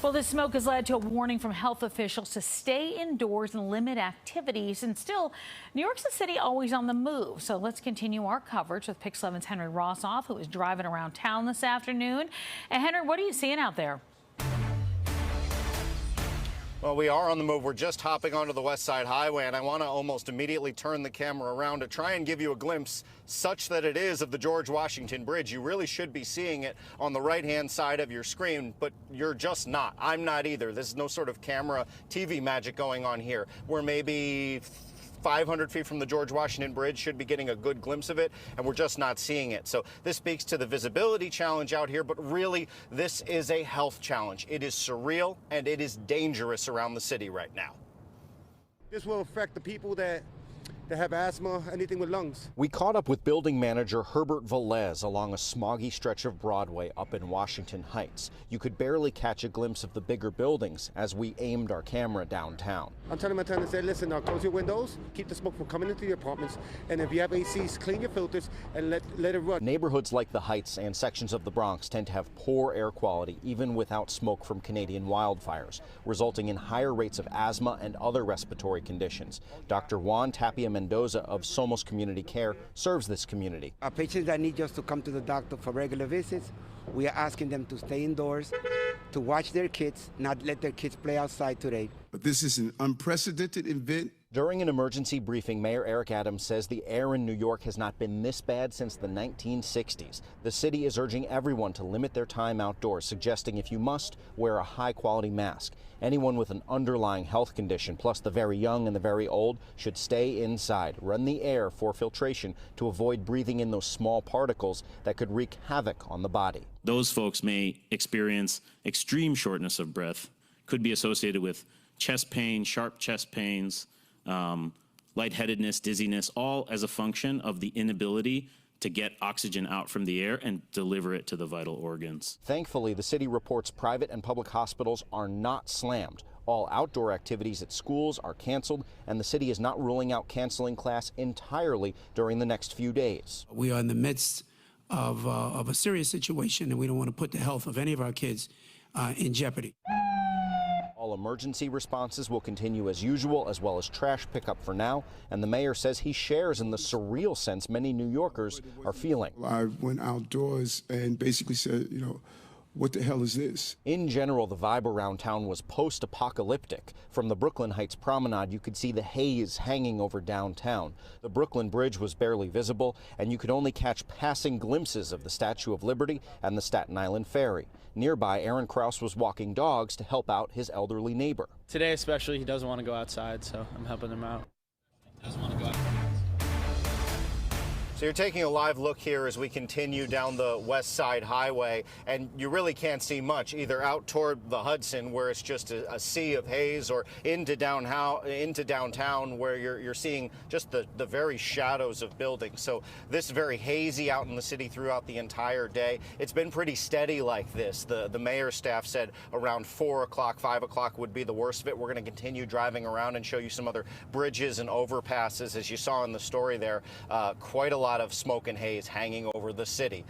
Well, this smoke has led to a warning from health officials to stay indoors and limit activities. And still, New York's a city always on the move. So let's continue our coverage with Pix 11's Henry Rossoff, who is driving around town this afternoon. And Henry, what are you seeing out there? Well, we are on the move. We're just hopping onto the West Side Highway, and I want to almost immediately turn the camera around to try and give you a glimpse such that it is of the George Washington Bridge. You really should be seeing it on the right-hand side of your screen, but you're just not. I'm not either. There's no sort of camera TV magic going on here. We're maybe 500 feet from the George Washington Bridge, should be getting a good glimpse of it, and we're just not seeing it. So this speaks to the visibility challenge out here, but really this is a health challenge. It is surreal and it is dangerous around the city right now. This will affect the people that have asthma, anything with lungs. We caught up with building manager Herbert Velez along a smoggy stretch of Broadway up in Washington Heights. You could barely catch a glimpse of the bigger buildings as we aimed our camera downtown. I'm telling my tenants, listen, now close your windows, keep the smoke from coming into your apartments, and if you have ACs, clean your filters and let it run. Neighborhoods like the Heights and sections of the Bronx tend to have poor air quality even without smoke from Canadian wildfires, resulting in higher rates of asthma and other respiratory conditions. Dr. Juan Tapia Mendoza of Somos Community Care serves this community. Our patients that need just to come to the doctor for regular visits, we are asking them to stay indoors, to watch their kids, not let their kids play outside today. But this is an unprecedented event. During an emergency briefing, Mayor Eric Adams says the air in New York has not been this bad since the 1960s. The city is urging everyone to limit their time outdoors, suggesting if you must, wear a high-quality mask. Anyone with an underlying health condition, plus the very young and the very old, should stay inside. Run the air for filtration to avoid breathing in those small particles that could wreak havoc on the body. Those folks may experience extreme shortness of breath, could be associated with chest pain, sharp chest pains, lightheadedness, dizziness, all as a function of the inability to get oxygen out from the air and deliver it to the vital organs. Thankfully, the city reports private and public hospitals are not slammed. All outdoor activities at schools are canceled, and the city is not ruling out canceling class entirely during the next few days. We are in the midst of a serious situation, and we don't want to put the health of any of our kids in jeopardy. All emergency responses will continue as usual, as well as trash pickup for now. And the mayor says he shares in the surreal sense many New Yorkers are feeling. I went outdoors and basically said, you know, what the hell is this? In general, the vibe around town was post-apocalyptic. From the Brooklyn Heights promenade, you could see the haze hanging over downtown. The Brooklyn Bridge was barely visible, and you could only catch passing glimpses of the Statue of Liberty and the Staten Island Ferry. Nearby, Aaron Krause was walking dogs to help out his elderly neighbor. Today especially, he doesn't want to go outside, so I'm helping him out. He doesn't want to go outside. So you're taking a live look here as we continue down the West Side Highway, and you really can't see much, either out toward the Hudson, where it's just a sea of haze, or into downtown, where you're seeing just the very shadows of buildings. So this very hazy out in the city throughout the entire day. It's been pretty steady like this. The mayor's staff said around 4 o'clock, 5 o'clock would be the worst of it. We're going to continue driving around and show you some other bridges and overpasses. As you saw in the story there, quite a lot of smoke and haze hanging over the city.